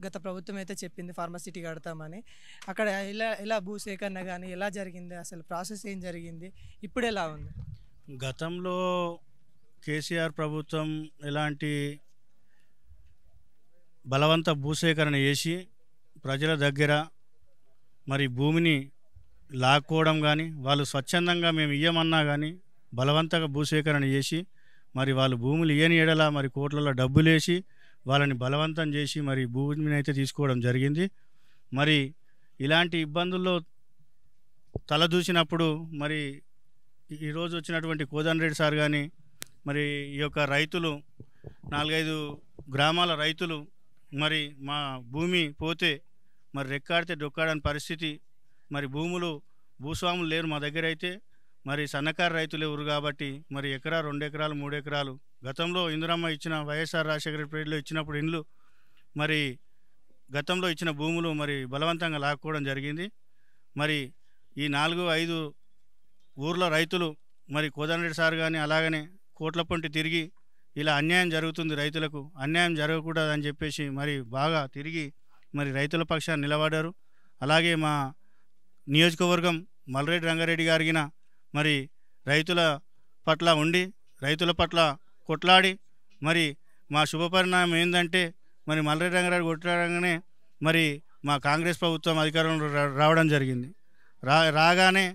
గత ప్రభుత్వం అయితే చెప్పింది ఫార్మసిటీ కడతామని. అక్కడ ఎలా ఎలా భూసేకరణ గాని ఎలా జరిగింది? అసలు ప్రాసెస్ ఏం జరిగింది? ఇప్పుడెలా ఉంది? గతంలో కేసీఆర్ ప్రభుత్వం ఎలాంటి బలవంత భూసేకరణ చేసి ప్రజల దగ్గర మరి భూమిని లాక్కోవడం కానీ, వాళ్ళు స్వచ్ఛందంగా మేము ఇయ్యమన్నా కానీ బలవంతంగా భూసేకరణ చేసి మరి వాళ్ళు భూములు ఇయ్యని ఎడల మరి కోట్లలో డబ్బులేసి వాళ్ళని బలవంతం చేసి మరి భూమిని అయితే తీసుకోవడం జరిగింది. మరి ఇలాంటి ఇబ్బందుల్లో తలదూసినప్పుడు మరి ఈరోజు వచ్చినటువంటి కోదండరెడ్డి సార్ కానీ మరి ఈ యొక్క రైతులు 4-5 గ్రామాల రైతులు మరి మా భూమి పోతే మరి రెక్కాడితే డొక్కాడని పరిస్థితి, మరి భూస్వాములు లేరు మా దగ్గర అయితే, మరి సన్నకారు రైతులు ఎవరు కాబట్టి మరి ఎకరా 2 ఎకరాలు 3 ఎకరాలు గతంలో ఇందిరమ్మ ఇచ్చిన వైఎస్ఆర్ రాజశేఖర పీరియడ్లో ఇచ్చినప్పుడు ఇండ్లు మరి గతంలో ఇచ్చిన భూములు మరి బలవంతంగా లాక్కోవడం జరిగింది. మరి ఈ 4-5 ఊర్ల రైతులు మరి కోదండరెడ్డి సార్ కానీ అలాగనే కోట్ల పొంటి తిరిగి ఇలా అన్యాయం జరుగుతుంది, రైతులకు అన్యాయం జరగకూడదని చెప్పేసి మరి బాగా తిరిగి మరి రైతుల పక్షాన్ని నిలబడ్డారు. అలాగే మా నియోజకవర్గం మల్రెడ్డి రంగారెడ్డి గారిగిన మరి రైతుల పట్ల ఉండి రైతుల పట్ల కొట్లాడి మరి మా శుభపరిణామం ఏంటంటే మరి మల్రెడ్డి రంగారెడ్డి కొట్లాడగానే మరి మా కాంగ్రెస్ ప్రభుత్వం అధికారంలో రావడం జరిగింది. రాగానే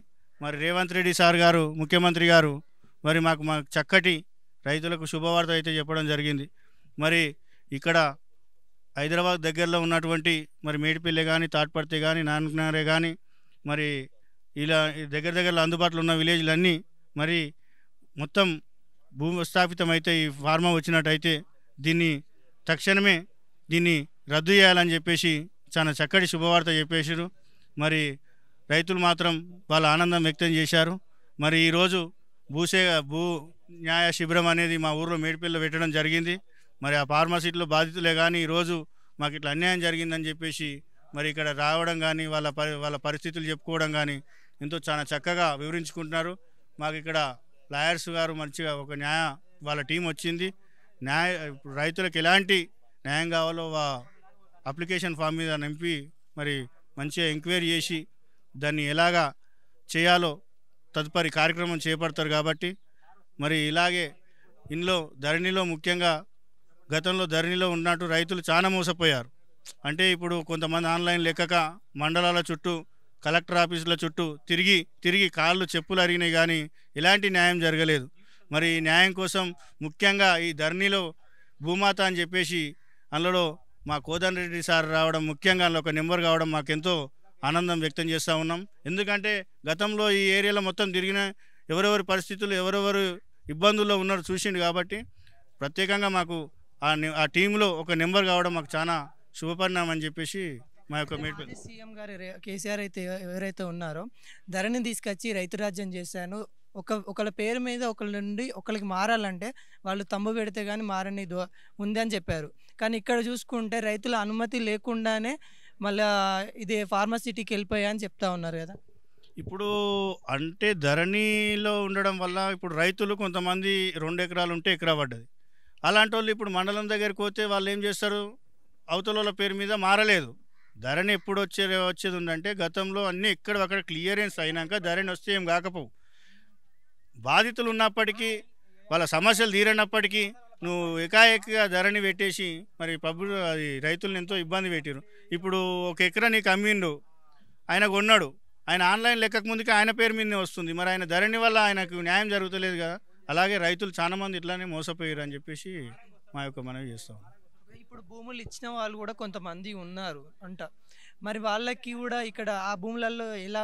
మరి రేవంత్ రెడ్డి సార్ గారు ముఖ్యమంత్రి గారు మరి మాకు చక్కటి రైతులకు శుభవార్త అయితే చెప్పడం జరిగింది. మరి ఇక్కడ హైదరాబాద్ దగ్గరలో ఉన్నటువంటి మరి మేడిపల్లి కానీ తాట్పర్తి కానీ నానక్నగర్ కానీ మరి ఇలా దగ్గరలో అందుబాటులో ఉన్న విలేజ్లన్నీ మరి మొత్తం భూస్థాపితం అయితే ఈ ఫార్మా వచ్చినట్టయితే దీన్ని తక్షణమే దీన్ని రద్దు చేయాలని చెప్పేసి చాలా చక్కటి శుభవార్త చెప్పేసారు. మరి రైతులు మాత్రం వాళ్ళ ఆనందం వ్యక్తం చేశారు. మరి ఈరోజు భూ న్యాయ శిబిరం అనేది మా ఊర్లో మేడిపల్లిలో పెట్టడం జరిగింది. మరి ఆ ఫార్మసిటీలో బాధితులే కానీ ఈరోజు మాకు ఇట్లా అన్యాయం జరిగిందని చెప్పేసి మరి ఇక్కడ రావడం కానీ వాళ్ళ పరిస్థితులు చెప్పుకోవడం కానీ ఎంతో చాలా చక్కగా వివరించుకుంటున్నారు. మాకు ఇక్కడ లాయర్స్ గారు మంచిగా ఒక వాళ్ళ టీం వచ్చింది. రైతులకు ఎలాంటి న్యాయం కావాలో అప్లికేషన్ ఫామ్ మీద నింపి మరి మంచిగా ఎంక్వైరీ చేసి దాన్ని ఎలాగా చేయాలో తదుపరి కార్యక్రమం చేపడతారు. కాబట్టి మరి ఇలాగే ధరణిలో ముఖ్యంగా గతంలో ధరణిలో ఉన్నట్టు రైతులు చాలా మోసపోయారు. అంటే ఇప్పుడు కొంతమంది ఆన్లైన్ లెక్కక మండలాల చుట్టూ కలెక్టర్ ఆఫీసుల చుట్టూ తిరిగి కాళ్ళు చెప్పులు అరిగినాయి కానీ ఎలాంటి న్యాయం జరగలేదు. మరి ఈ న్యాయం కోసం ముఖ్యంగా ఈ ధరణిలో భూమాత అని చెప్పేసి అందులో మా కోదండరెడ్డి సార్ రావడం, ముఖ్యంగా అందులో ఒక నెంబర్ కావడం మాకెంతో ఆనందం వ్యక్తం చేస్తూ ఉన్నాం. ఎందుకంటే గతంలో ఈ ఏరియాలో మొత్తం తిరిగిన ఎవరెవరి పరిస్థితులు ఎవరెవరు ఇబ్బందుల్లో ఉన్నారో చూసిండు కాబట్టి ప్రత్యేకంగా మాకు ఆ టీంలో ఒక నెంబర్ కావడం మాకు చాలా శుభపరిణామం అని చెప్పేసి మా యొక్క మీటింగ్. సీఎం గారు కేసీఆర్ అయితే ఎవరైతే ఉన్నారో ధరణిని తీసుకొచ్చి రైతు రాజ్యం చేశాను, ఒకళ్ళ పేరు మీద ఒకళ్ళ నుండి ఒకళ్ళకి మారాలంటే వాళ్ళు తంబు పెడితే కానీ మారని ఉంది అని చెప్పారు. కానీ ఇక్కడ చూసుకుంటే రైతుల అనుమతి లేకుండానే మళ్ళీ ఇది ఫార్మసిటీకి వెళ్ళిపోయా అని చెప్తా ఉన్నారు కదా. ఇప్పుడు అంటే ధరణిలో ఉండడం వల్ల ఇప్పుడు రైతులు కొంతమంది 2 ఎకరాలు ఉంటే ఎకరా పడ్డది. అలాంటి వాళ్ళు ఇప్పుడు మండలం దగ్గరికి పోతే వాళ్ళు ఏం చేస్తారు, అవతల పేరు మీద మారలేదు. ధరణి ఎప్పుడు వచ్చేది ఉందంటే గతంలో అన్నీ అక్కడ క్లియరెన్స్ అయినాక ధరణి వస్తే ఏం కాకపోవు. బాధితులు ఉన్నప్పటికీ వాళ్ళ సమస్యలు తీరనప్పటికీ నువ్వు ఏకాఏకిగా ధరణి పెట్టేసి మరి అది రైతులను ఎంతో ఇబ్బంది పెట్టారు. ఇప్పుడు 1 ఎకరా నీకు అమ్మిండు, ఆయన కొన్నాడు, ఆయన ఆన్లైన్ లెక్కకు ముందుకే ఆయన పేరు మీదనే వస్తుంది. మరి ఆయన ధరణి వల్ల ఆయనకు న్యాయం జరుగుతలేదు కదా. అలాగే రైతులు చాలా మంది ఇట్లానే మోసపోయారు అని చెప్పేసి మా యొక్క మనవి చేస్తాం. ఇప్పుడు భూములు ఇచ్చిన వాళ్ళు కూడా కొంతమంది ఉన్నారు అంట. మరి వాళ్ళకి కూడా ఇక్కడ ఆ భూములలో ఎలా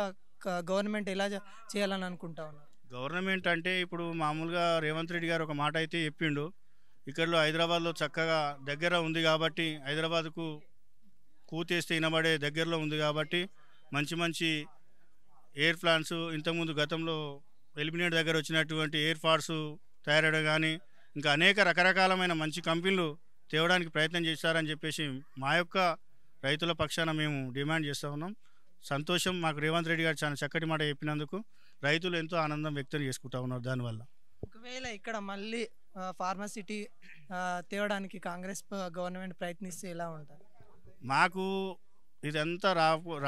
గవర్నమెంట్ ఎలా చేయాలని అనుకుంటా ఉన్నారు? గవర్నమెంట్ అంటే ఇప్పుడు మామూలుగా రేవంత్ రెడ్డి గారు ఒక మాట అయితే చెప్పిండు, ఇక్కడలో హైదరాబాద్లో చక్కగా దగ్గర ఉంది కాబట్టి హైదరాబాద్కు కూతేస్తే వినబడే దగ్గరలో ఉంది కాబట్టి మంచి ఎయిర్ ప్లాంట్స్ ఇంతకుముందు గతంలో ఎలిమినేట్ దగ్గర వచ్చినటువంటి ఎయిర్ ఫోర్స్ తయారడం కానీ ఇంకా అనేక రకరకాలమైన మంచి కంపెనీలు తేవడానికి ప్రయత్నం చేస్తారని చెప్పేసి మా యొక్క రైతుల పక్షాన మేము డిమాండ్ చేస్తూ ఉన్నాం. సంతోషం, మాకు రేవంత్ రెడ్డి గారు చాలా చక్కటి మాట చెప్పినందుకు రైతులు ఎంతో ఆనందం వ్యక్తం చేసుకుంటూ ఉన్నారు. దానివల్ల ఒకవేళ ఇక్కడ మళ్ళీ ఫార్మసిటీ తేవడానికి కాంగ్రెస్ గవర్నమెంట్ ప్రయత్నిస్తే ఎలా ఉంటుంది? మాకు ఇదంతా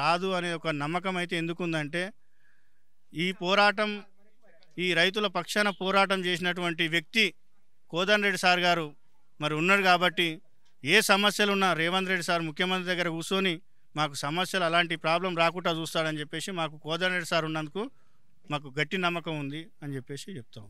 రాదు అనే ఒక నమ్మకం అయితే ఎందుకుందంటే ఈ పోరాటం, ఈ రైతుల పక్షాన పోరాటం చేసినటువంటి వ్యక్తి కోదండరెడ్డి సార్ గారు మరి ఉన్నారు కాబట్టి ఏ సమస్యలున్నా రేవంత్ రెడ్డి సార్ ముఖ్యమంత్రి దగ్గర కూర్చొని మాకు సమస్యలు అలాంటి ప్రాబ్లం రాకుండా చూస్తాడని చెప్పేసి మాకు కోదండరెడ్డి సార్ ఉన్నందుకు మాకు గట్టి నమ్మకం ఉంది అని చెప్పేసి చెప్తాం.